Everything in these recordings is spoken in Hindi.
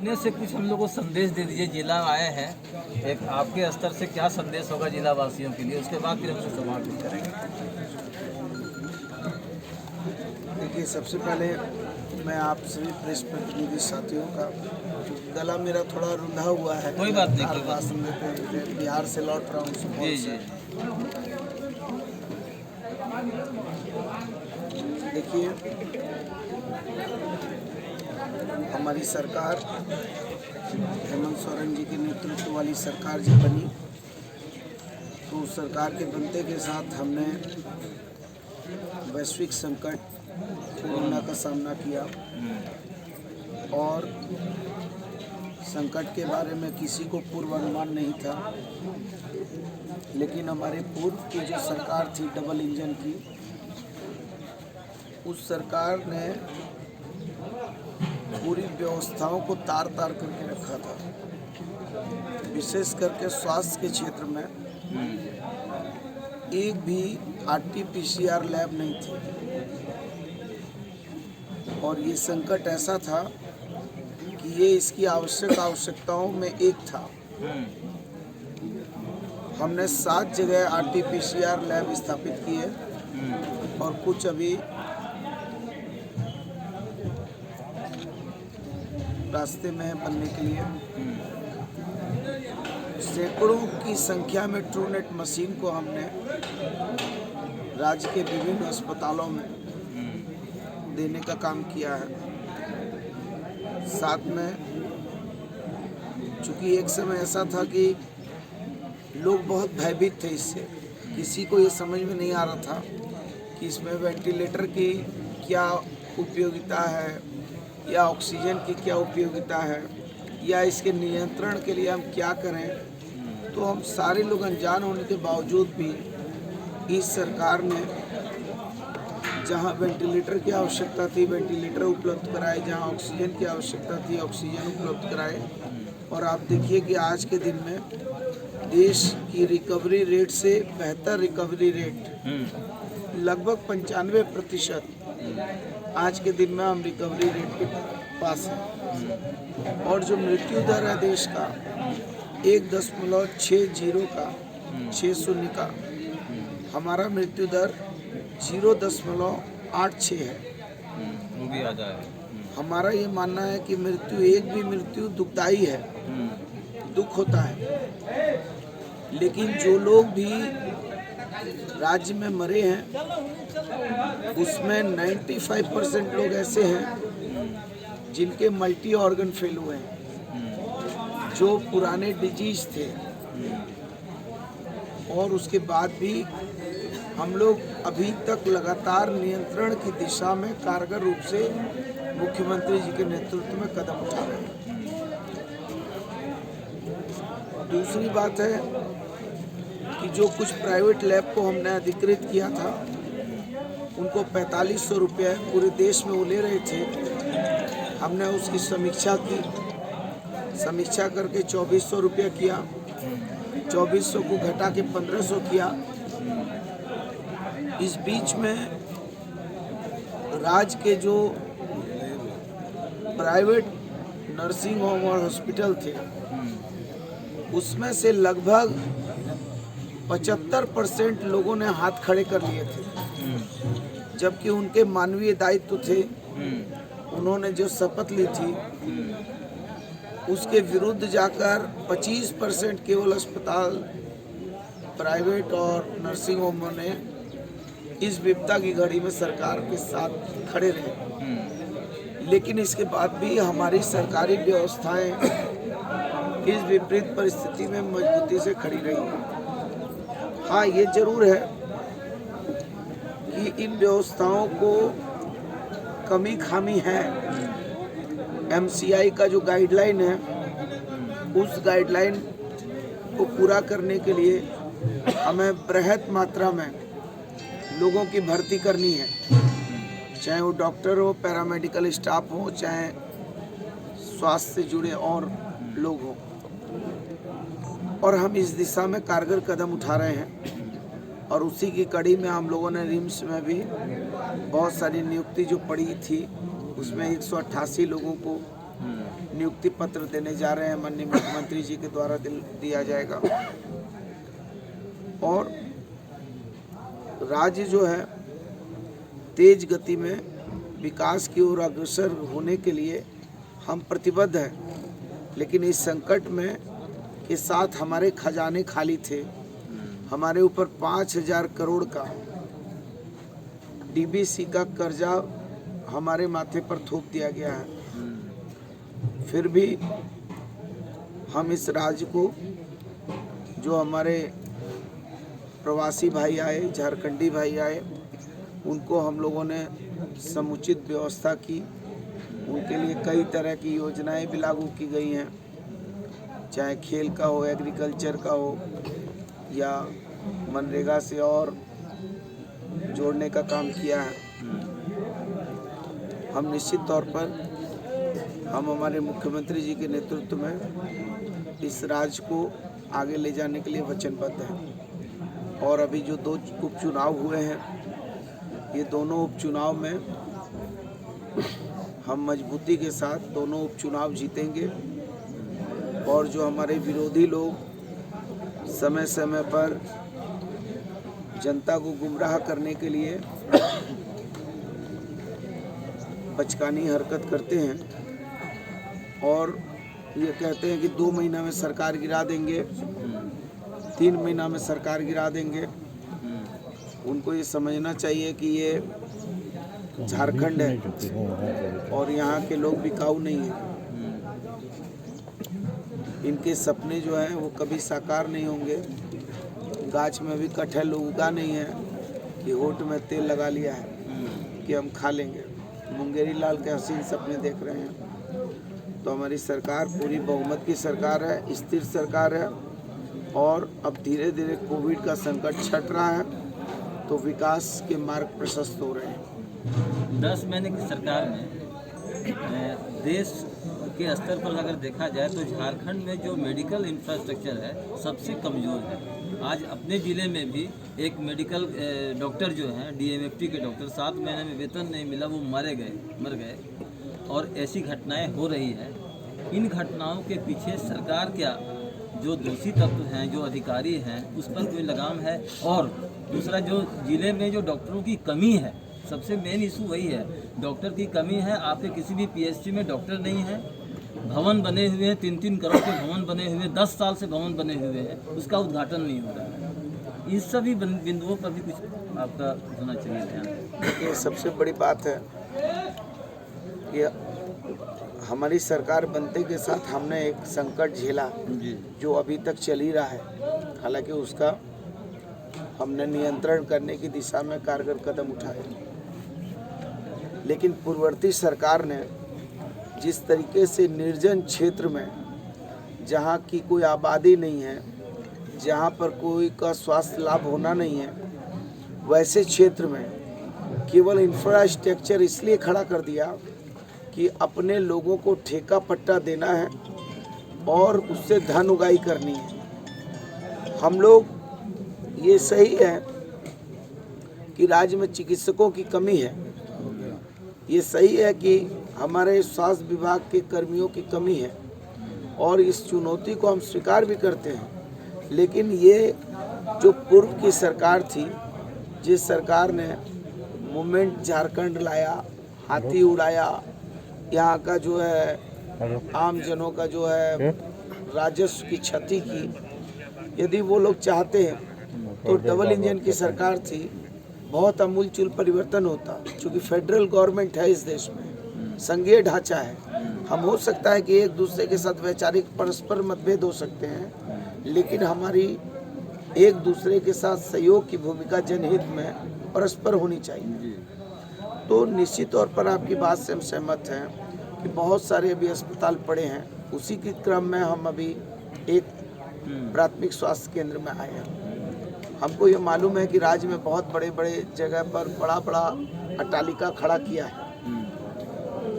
अपने से कुछ हम लोग को संदेश दे दीजिए। जिला आए हैं, एक आपके स्तर से क्या संदेश होगा जिला वासियों के लिए, उसके बाद फिर हम लोग समाप्त करेंगे। देखिए, सबसे पहले मैं आप सभी प्रेस प्रतिनिधि साथियों का, गला मेरा थोड़ा रुंधा हुआ है, कोई बात नहीं, हर भाषण देते हुए बिहार से लौट रहा हूँ, सुपौल जी से। जी। देखिए, हमारी सरकार हेमंत सोरेन जी के नेतृत्व वाली सरकार जब बनी तो उस सरकार के बनते के साथ हमने वैश्विक संकट कोरोना का सामना किया और संकट के बारे में किसी को पूर्वानुमान नहीं था, लेकिन हमारे पूर्व की जो सरकार थी डबल इंजन की, उस सरकार ने पूरी व्यवस्थाओं को तार तार करके रखा था। विशेष करके स्वास्थ्य के क्षेत्र में एक भी RT-PCR लैब नहीं थी और ये संकट ऐसा था कि ये इसकी आवश्यकताओं में एक था। हमने 7 जगह RT-PCR लैब स्थापित किए और कुछ अभी रास्ते में है बनने के लिए। सैकड़ों की संख्या में ट्रूनेट मशीन को हमने राज्य के विभिन्न अस्पतालों में देने का काम किया है। साथ में चूँकि एक समय ऐसा था कि लोग बहुत भयभीत थे इससे, किसी को ये समझ में नहीं आ रहा था कि इसमें वेंटिलेटर की क्या उपयोगिता है या ऑक्सीजन की क्या उपयोगिता है या इसके नियंत्रण के लिए हम क्या करें। तो हम सारे लोग अनजान होने के बावजूद भी इस सरकार ने जहां वेंटिलेटर की आवश्यकता थी वेंटिलेटर उपलब्ध कराए, जहां ऑक्सीजन की आवश्यकता थी ऑक्सीजन उपलब्ध कराए। और आप देखिए कि आज के दिन में देश की रिकवरी रेट से बेहतर रिकवरी रेट लगभग 95% आज के दिन में हम रिकवरी रेट के पास हैं। और जो मृत्यु दर है देश का 1.60 का 60 का, हमारा मृत्यु दर 0.86 है। वो भी आ जाए। हमारा ये मानना है कि एक भी मृत्यु दुखदाई है, दुख होता है, लेकिन जो लोग भी राज्य में मरे हैं उसमें 95% लोग ऐसे हैं जिनके मल्टी ऑर्गन फेल हुए हैं, जो पुराने डिजीज थे और उसके बाद भी हम लोग अभी तक लगातार नियंत्रण की दिशा में कारगर रूप से मुख्यमंत्री जी के नेतृत्व में कदम उठा रहे हैं। दूसरी बात है कि जो कुछ प्राइवेट लैब को हमने अधिकृत किया था उनको 4500 रुपये पूरे देश में वो ले रहे थे, हमने उसकी समीक्षा की, समीक्षा करके 2400 रुपये किया, 2400 को घटा के 1500 किया। इस बीच में राज्य के जो प्राइवेट नर्सिंग होम और हॉस्पिटल थे उसमें से लगभग 75% लोगों ने हाथ खड़े कर लिए थे, जबकि उनके मानवीय दायित्व थे। उन्होंने जो शपथ ली थी उसके विरुद्ध जाकर 25% केवल अस्पताल प्राइवेट और नर्सिंग होमों ने इस विपदा की घड़ी में सरकार के साथ खड़े रहे। लेकिन इसके बाद भी हमारी सरकारी व्यवस्थाएं इस विपरीत परिस्थिति में मजबूती से खड़ी रही। हाँ, ये जरूर है कि इन व्यवस्थाओं को कमी खामी है। MCI का जो गाइडलाइन है उस गाइडलाइन को पूरा करने के लिए हमें बृहत मात्रा में लोगों की भर्ती करनी है, चाहे वो डॉक्टर हो, पैरामेडिकल स्टाफ हो, चाहे स्वास्थ्य से जुड़े और लोग हों। और हम इस दिशा में कारगर कदम उठा रहे हैं और उसी की कड़ी में हम लोगों ने रिम्स में भी बहुत सारी नियुक्ति जो पड़ी थी उसमें 188 लोगों को नियुक्ति पत्र देने जा रहे हैं, माननीय मुख्यमंत्री जी के द्वारा दिया जाएगा। और राज्य जो है तेज गति में विकास की ओर अग्रसर होने के लिए हम प्रतिबद्ध हैं, लेकिन इस संकट में के साथ हमारे खजाने खाली थे। हमारे ऊपर 5,000 करोड़ का डीबीसी का कर्जा हमारे माथे पर थोप दिया गया है। फिर भी हम इस राज्य को, जो हमारे प्रवासी भाई आए, झारखंडी भाई आए, उनको हम लोगों ने समुचित व्यवस्था की। उनके लिए कई तरह की योजनाएं भी लागू की गई हैं, चाहे खेल का हो, एग्रीकल्चर का हो, या मनरेगा से और जोड़ने का काम किया है। हम निश्चित तौर पर हम हमारे मुख्यमंत्री जी के नेतृत्व में इस राज्य को आगे ले जाने के लिए वचनबद्ध हैं। और अभी जो 2 उपचुनाव हुए हैं, ये दोनों उपचुनाव में हम मजबूती के साथ दोनों उपचुनाव जीतेंगे। और जो हमारे विरोधी लोग समय समय पर जनता को गुमराह करने के लिए बचकानी हरकत करते हैं और ये कहते हैं कि 2 महीना में सरकार गिरा देंगे, 3 महीना में सरकार गिरा देंगे, उनको ये समझना चाहिए कि ये झारखंड है और यहाँ के लोग बिकाऊ नहीं हैं। इनके सपने जो हैं वो कभी साकार नहीं होंगे। गाछ में भी कटहल उगा नहीं है कि होठ में तेल लगा लिया है कि हम खा लेंगे। मुंगेरी लाल के हसीन सपने देख रहे हैं। तो हमारी सरकार पूरी बहुमत की सरकार है, स्थिर सरकार है। और अब धीरे धीरे कोविड का संकट छट रहा है, तो विकास के मार्ग प्रशस्त हो रहे हैं। 10 महीने की सरकार में देश के स्तर पर अगर देखा जाए तो झारखंड में जो मेडिकल इंफ्रास्ट्रक्चर है सबसे कमज़ोर है। आज अपने ज़िले में भी एक मेडिकल डॉक्टर जो हैं, डीएमएफटी के डॉक्टर, 7 महीने में वेतन नहीं मिला, वो मर गए। और ऐसी घटनाएं हो रही है। इन घटनाओं के पीछे सरकार क्या, जो दोषी तत्व हैं, जो अधिकारी हैं, उस पर कोई लगाम है? और दूसरा, जो ज़िले में जो डॉक्टरों की कमी है, सबसे मेन इशू वही है, डॉक्टर की कमी है। आपके किसी भी पीएचसी में डॉक्टर नहीं है। भवन बने हुए हैं, 3-3 करोड़ के भवन बने हुए हैं, 10 साल से भवन बने हुए हैं, उसका उद्घाटन नहीं हो रहा है। इन सभी बिंदुओं पर भी कुछ आपका होना चाहिए ध्यान। ये सबसे बड़ी बात है कि हमारी सरकार बनते के साथ हमने एक संकट झेला जो अभी तक चल ही रहा है। हालांकि उसका हमने नियंत्रण करने की दिशा में कारगर कदम उठाए, लेकिन पूर्ववर्ती सरकार ने जिस तरीके से निर्जन क्षेत्र में, जहाँ की कोई आबादी नहीं है, जहाँ पर कोई का स्वास्थ्य लाभ होना नहीं है, वैसे क्षेत्र में केवल इंफ्रास्ट्रक्चर इसलिए खड़ा कर दिया कि अपने लोगों को ठेका पट्टा देना है और उससे धन उगाही करनी है। हम लोग, ये सही है कि राज्य में चिकित्सकों की कमी है, ये सही है कि हमारे स्वास्थ्य विभाग के कर्मियों की कमी है, और इस चुनौती को हम स्वीकार भी करते हैं। लेकिन ये जो पूर्व की सरकार थी, जिस सरकार ने मूवमेंट झारखंड लाया, हाथी उड़ाया, यहाँ का जो है आम जनों का जो है राजस्व की क्षति की, यदि वो लोग चाहते हैं तो डबल इंजन की सरकार थी, बहुत अमूलचूल परिवर्तन होता। क्योंकि फेडरल गवर्नमेंट है इस देश में, संघीय ढांचा है। हम हो सकता है कि एक दूसरे के साथ वैचारिक परस्पर मतभेद हो सकते हैं, लेकिन हमारी एक दूसरे के साथ सहयोग की भूमिका जनहित में परस्पर होनी चाहिए। तो निश्चित तौर पर आपकी बात से हम सहमत हैं कि बहुत सारे अभी अस्पताल पड़े हैं। उसी के क्रम में हम अभी एक प्राथमिक स्वास्थ्य केंद्र में आए हैं। हमको ये मालूम है कि राज्य में बहुत बड़े बड़े जगह पर बड़ा बड़ा अट्टालिका खड़ा किया है,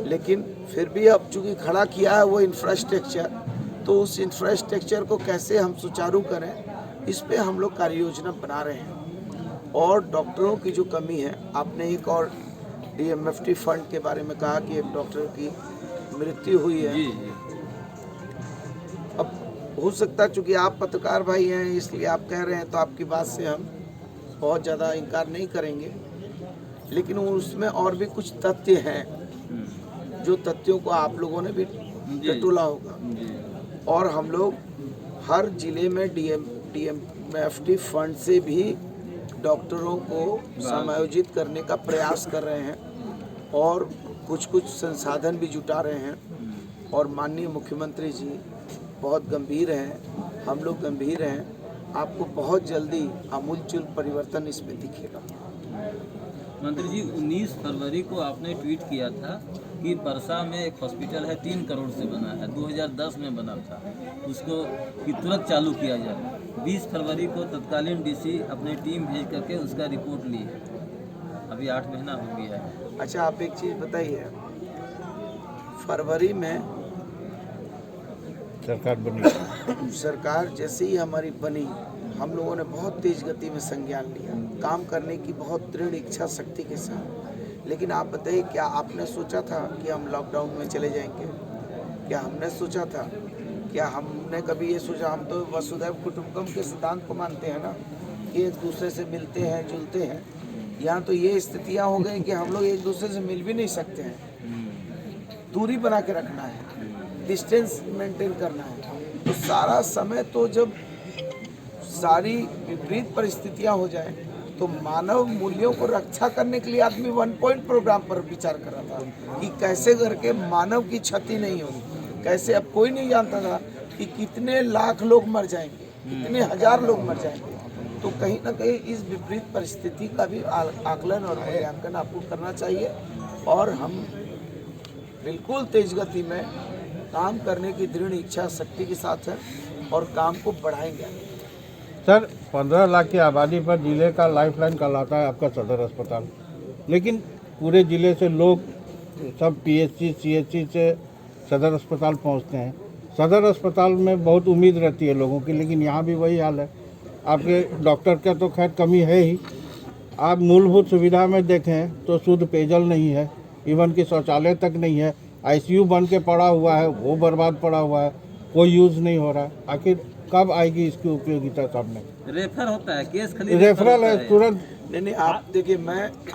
लेकिन फिर भी अब चूँकि खड़ा किया है वो इंफ्रास्ट्रक्चर, तो उस इंफ्रास्ट्रक्चर को कैसे हम सुचारू करें, इस पे हम लोग कार्य योजना बना रहे हैं। और डॉक्टरों की जो कमी है, आपने एक और डीएमएफटी फंड के बारे में कहा कि एक डॉक्टर की मृत्यु हुई है। जी जी। अब हो सकता है चूँकि आप पत्रकार भाई हैं इसलिए आप कह रहे हैं, तो आपकी बात से हम बहुत ज़्यादा इनकार नहीं करेंगे, लेकिन उसमें और भी कुछ तथ्य हैं जो तथ्यों को आप लोगों ने भी जी। टटोला होगा। जी। और हम लोग हर जिले में DMFT फंड से भी डॉक्टरों को समायोजित करने का प्रयास कर रहे हैं और कुछ कुछ संसाधन भी जुटा रहे हैं। और माननीय मुख्यमंत्री जी बहुत गंभीर हैं, हम लोग गंभीर हैं। आपको बहुत जल्दी आमूलचूल परिवर्तन इसमें दिखेगा। मंत्री जी, 19 फरवरी को आपने ट्वीट किया था कि परसा में एक हॉस्पिटल है 3 करोड़ से बना है, 2010 में बना था, उसको कि तुरंत चालू किया जाए। 20 फरवरी को तत्कालीन डीसी अपनी टीम भेज करके उसका रिपोर्ट ली है, अभी 8 महीना हो गया है। अच्छा, आप एक चीज़ बताइए, फरवरी में सरकार बनी, सरकार जैसे ही हमारी बनी, हम लोगों ने बहुत तेज गति में संज्ञान लिया, काम करने की बहुत दृढ़ इच्छा शक्ति के साथ। लेकिन आप बताइए, क्या आपने सोचा था कि हम लॉकडाउन में चले जाएंगे? क्या हमने सोचा था? क्या हमने कभी ये सोचा? हम तो वसुधैव कुटुंबकम के सिद्धांत को मानते हैं ना, कि एक दूसरे से मिलते हैं जुलते हैं। यहाँ तो ये स्थितियाँ हो गई कि हम लोग एक दूसरे से मिल भी नहीं सकते हैं, दूरी बना के रखना है, डिस्टेंस मेंटेन करना है। तो सारा समय तो जब सारी विपरीत परिस्थितियां हो जाए, तो मानव मूल्यों को रक्षा करने के लिए आदमी 1 पॉइंट प्रोग्राम पर विचार कर रहा था कि कैसे करके मानव की क्षति नहीं होगी, कैसे। अब कोई नहीं जानता था कि कितने लाख लोग मर जाएंगे, कितने हजार लोग मर जाएंगे। तो कहीं ना कहीं इस विपरीत परिस्थिति का भी आकलन और मूल्यांकन आपको करना चाहिए। और हम बिल्कुल तेज गति में काम करने की दृढ़ इच्छा शक्ति के साथ है और काम को बढ़ाएंगे। सर 15 लाख की आबादी पर जिले का लाइफलाइन कहलाता है आपका सदर अस्पताल, लेकिन पूरे जिले से लोग सब PHC CHC से सदर अस्पताल पहुंचते हैं। सदर अस्पताल में बहुत उम्मीद रहती है लोगों की, लेकिन यहाँ भी वही हाल है। आपके डॉक्टर का तो खैर कमी है ही, आप मूलभूत सुविधा में देखें तो शुद्ध पेयजल नहीं है, इवन कि शौचालय तक नहीं है, ICU बन के पड़ा हुआ है, वो बर्बाद पड़ा हुआ है, कोई यूज़ नहीं हो रहा है। आखिर कब आएगी इसकी उपयोगिता सामने? रेफर होता है, केस खाली रेफरल है तुरंत। नहीं, आप देखिए,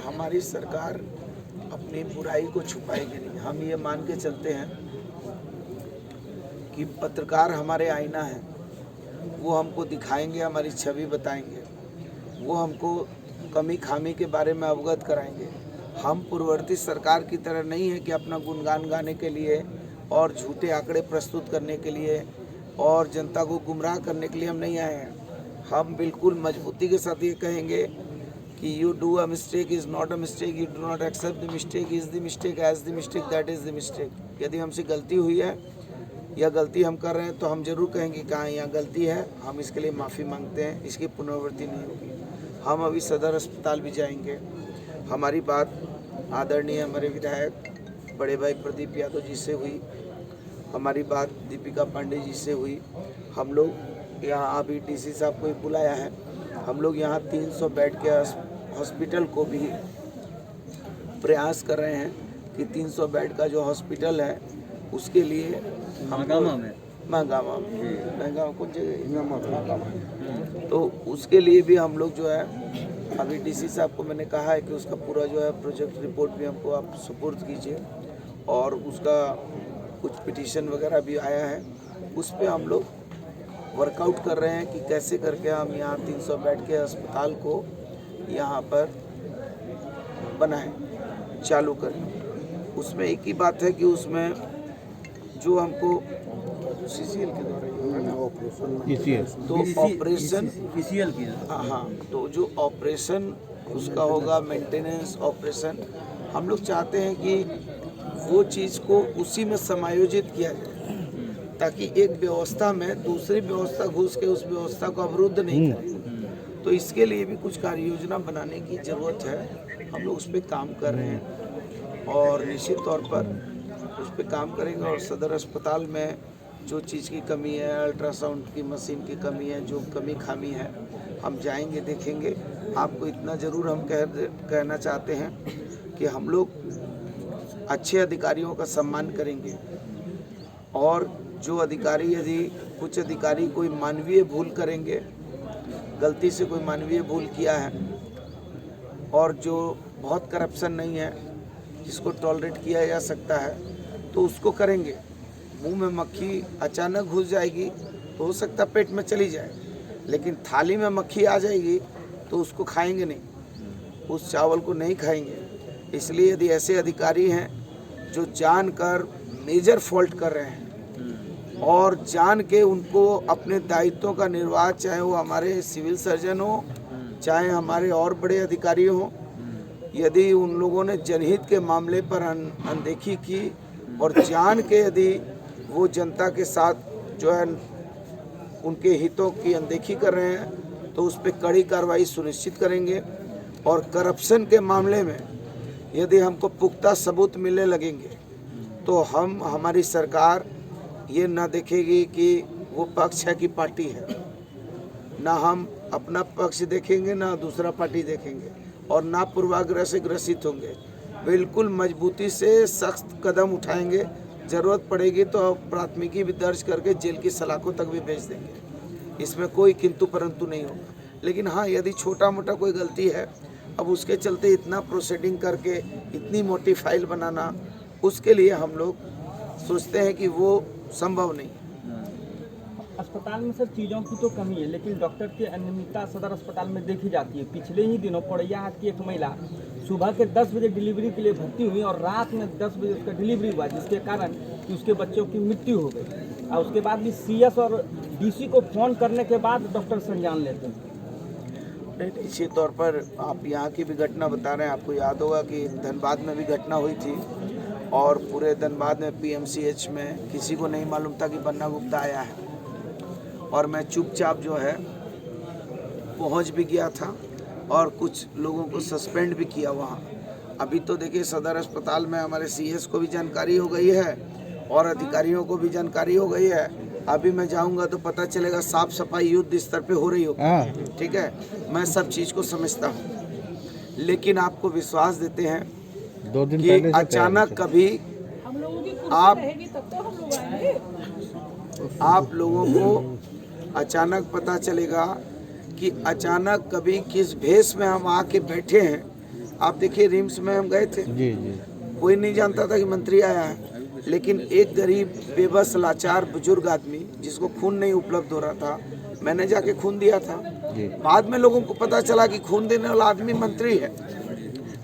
हमारी सरकार अपनी बुराई को छुपाएगी नहीं। हम ये मान के चलते हैं कि पत्रकार हमारे आईना है, वो हमको दिखाएंगे, हमारी छवि बताएंगे, वो हमको कमी खामी के बारे में अवगत कराएंगे। हम पूर्ववर्ती सरकार की तरह नहीं है कि अपना गुणगान गाने के लिए और झूठे आंकड़े प्रस्तुत करने के लिए और जनता को गुमराह करने के लिए हम नहीं आए हैं। हम बिल्कुल मजबूती के साथ ये कहेंगे कि you do a mistake is not a mistake, you do not accept the mistake is the mistake, as the mistake that is the mistake. यदि हमसे गलती हुई है या गलती हम कर रहे हैं तो हम जरूर कहेंगे कहाँ यहाँ गलती है, हम इसके लिए माफ़ी मांगते हैं, इसकी पुनरावृत्ति नहीं होगी। हम अभी सदर अस्पताल भी जाएंगे। हमारी बात आदरणीय हमारे विधायक बड़े भाई प्रदीप यादव जी से हुई, हमारी बात दीपिका पांडे जी से हुई। हम लोग यहाँ अभी DC साहब को ही बुलाया है। हम लोग यहाँ 300 बेड के हॉस्पिटल को भी प्रयास कर रहे हैं कि 300 बेड का जो हॉस्पिटल है उसके लिए महागामा में कौन जगह, तो उसके लिए भी हम लोग जो है अभी DC साहब को मैंने कहा है कि उसका पूरा जो है प्रोजेक्ट रिपोर्ट भी हमको आप सुपुर्द कीजिए। और उसका कुछ पिटीशन वगैरह भी आया है, उस पे हम लोग वर्कआउट कर रहे हैं कि कैसे करके हम यहाँ 300 बेड के अस्पताल को यहाँ पर बनाएं, चालू करें। उसमें एक ही बात है कि उसमें जो हमको CCL के द्वारा तो ऑपरेशन PCL की, हाँ, तो जो ऑपरेशन उसका होगा मेंटेनेंस ऑपरेशन, हम लोग चाहते हैं कि वो चीज़ को उसी में समायोजित किया जाए, ताकि एक व्यवस्था में दूसरी व्यवस्था घुस के उस व्यवस्था को अवरुद्ध नहीं करे। तो इसके लिए भी कुछ कार्य योजना बनाने की ज़रूरत है। हम लोग उस पर काम कर रहे हैं और निश्चित तौर पर उस पर काम करेंगे। और सदर अस्पताल में जो चीज़ की कमी है, अल्ट्रासाउंड की मशीन की कमी है, जो कमी खामी है, हम जाएंगे देखेंगे। आपको इतना ज़रूर हम कहना चाहते हैं कि हम लोग अच्छे अधिकारियों का सम्मान करेंगे। और जो अधिकारी, यदि कुछ अधिकारी कोई मानवीय भूल करेंगे, गलती से कोई मानवीय भूल किया है और जो बहुत करप्शन नहीं है, जिसको टॉलरेट किया जा सकता है, तो उसको करेंगे। मुंह में मक्खी अचानक घुस जाएगी तो हो सकता है पेट में चली जाए, लेकिन थाली में मक्खी आ जाएगी तो उसको खाएंगे नहीं, उस चावल को नहीं खाएंगे। इसलिए यदि ऐसे अधिकारी हैं जो जानकर मेजर फॉल्ट कर रहे हैं और जान के उनको अपने दायित्वों का निर्वाह, चाहे वो हमारे सिविल सर्जन हो, चाहे हमारे और बड़े अधिकारी हों, यदि उन लोगों ने जनहित के मामले पर अनदेखी की और जान के यदि वो जनता के साथ जो है उनके हितों की अनदेखी कर रहे हैं, तो उस पर कड़ी कार्रवाई सुनिश्चित करेंगे। और करप्शन के मामले में यदि हमको पुख्ता सबूत मिलने लगेंगे तो हमारी सरकार ये ना देखेगी कि वो पक्ष है कि पार्टी है, ना हम अपना पक्ष देखेंगे ना दूसरा पार्टी देखेंगे और ना पूर्वाग्रह से ग्रसित होंगे। बिल्कुल मजबूती से सख्त कदम उठाएंगे, ज़रूरत पड़ेगी तो प्राथमिकी भी दर्ज करके जेल की सलाखों तक भी भेज देंगे। इसमें कोई किंतु परंतु नहीं होगा। लेकिन हाँ, यदि छोटा मोटा कोई गलती है, अब उसके चलते इतना प्रोसीडिंग करके इतनी मोटी फाइल बनाना, उसके लिए हम लोग सोचते हैं कि वो संभव नहीं। अस्पताल में सर चीज़ों की तो कमी है, लेकिन डॉक्टर की अनियमितता सदर अस्पताल में देखी जाती है। पिछले ही दिनों पड़ैया हाट की एक महिला सुबह के 10 बजे डिलीवरी के लिए भर्ती हुई और रात में 10 बजे उसका डिलीवरी हुआ, जिसके कारण कि उसके बच्चों की मृत्यु हो गई। और उसके बाद भी CS और DC को फ़ोन करने के बाद डॉक्टर संज्ञान लेते हैं। निश्चित तौर पर आप यहाँ की भी घटना बता रहे हैं। आपको याद होगा कि धनबाद में भी घटना हुई थी और पूरे धनबाद में PMCH में किसी को नहीं मालूम था कि बन्ना गुप्ता आया है, और मैं चुपचाप जो है पहुँच भी गया था और कुछ लोगों को सस्पेंड भी किया वहाँ। अभी तो देखिए सदर अस्पताल में हमारे CS को भी जानकारी हो गई है और अधिकारियों को भी जानकारी हो गई है। अभी मैं जाऊंगा तो पता चलेगा साफ सफाई युद्ध स्तर पे हो रही होगी। ठीक है, मैं सब चीज़ को समझता हूँ, लेकिन आपको विश्वास देते हैं 2 दिन कि पहले अचानक कभी आप लोगों को अचानक पता चलेगा कि अचानक कभी किस भेष में हम आके बैठे हैं। आप देखिए रिम्स में हम गए थे, जी जी, कोई नहीं जानता था कि मंत्री आया है, लेकिन एक गरीब बेबस लाचार बुजुर्ग आदमी जिसको खून नहीं उपलब्ध हो रहा था, मैंने जाके खून दिया था। बाद में लोगों को पता चला कि खून देने वाला आदमी मंत्री है।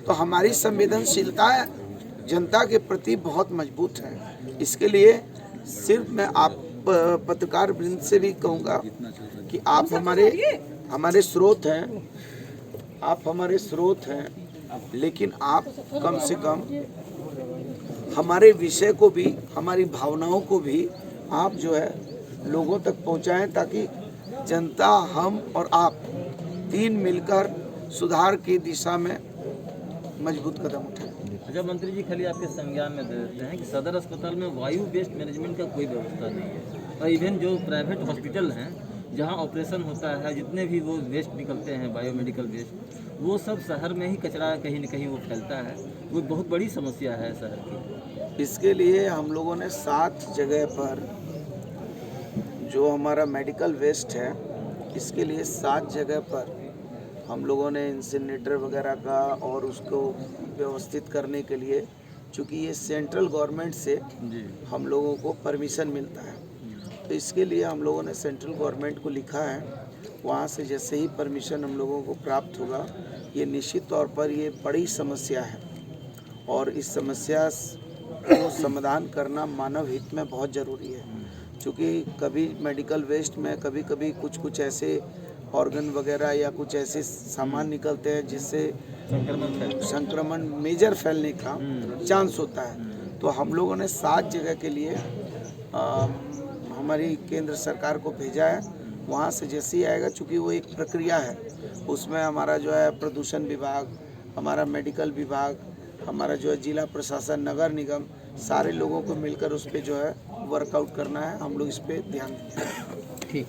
तो हमारी संवेदनशीलता जनता के प्रति बहुत मजबूत है। इसके लिए सिर्फ मैं आप पत्रकार वृंद से भी कहूँगा कि आप हमारे स्रोत हैं, आप हमारे स्रोत हैं, लेकिन आप कम से कम हमारे विषय को भी, हमारी भावनाओं को भी आप जो है लोगों तक पहुंचाएं, ताकि जनता, हम और आप तीन मिलकर सुधार की दिशा में मजबूत कदम उठाएं। अच्छा मंत्री जी, खाली आपके संज्ञान में दे देते हैं कि सदर अस्पताल में वायु वेस्ट मैनेजमेंट का कोई व्यवस्था नहीं है, और इवन जो प्राइवेट हॉस्पिटल हैं जहां ऑपरेशन होता है, जितने भी वो वेस्ट निकलते हैं बायोमेडिकल वेस्ट, वो सब शहर में ही कचरा कहीं न कहीं वो फैलता है। वो बहुत बड़ी समस्या है शहर की। इसके लिए हम लोगों ने 7 जगह पर जो हमारा मेडिकल वेस्ट है, इसके लिए 7 जगह पर हम लोगों ने इंसिनरेटर वगैरह का और उसको व्यवस्थित करने के लिए, चूँकि ये सेंट्रल गवर्नमेंट से हम लोगों को परमिशन मिलता है, तो इसके लिए हम लोगों ने सेंट्रल गवर्नमेंट को लिखा है। वहाँ से जैसे ही परमिशन हम लोगों को प्राप्त होगा, ये निश्चित तौर पर ये बड़ी समस्या है और इस समस्या को समाधान करना मानव हित में बहुत ज़रूरी है। क्योंकि कभी मेडिकल वेस्ट में कभी कुछ ऐसे ऑर्गन वगैरह या कुछ ऐसे सामान निकलते हैं जिससे संक्रमण मेजर फैलने का चांस होता है। तो हम लोगों ने 7 जगह के लिए हमारी केंद्र सरकार को भेजा है। वहाँ से जैसे ही आएगा, चूँकि वो एक प्रक्रिया है, उसमें हमारा जो है प्रदूषण विभाग, हमारा मेडिकल विभाग, हमारा जो है जिला प्रशासन, नगर निगम, सारे लोगों को मिलकर उस पर जो है वर्कआउट करना है। हम लोग इस पर ध्यान देंगे। ठीक।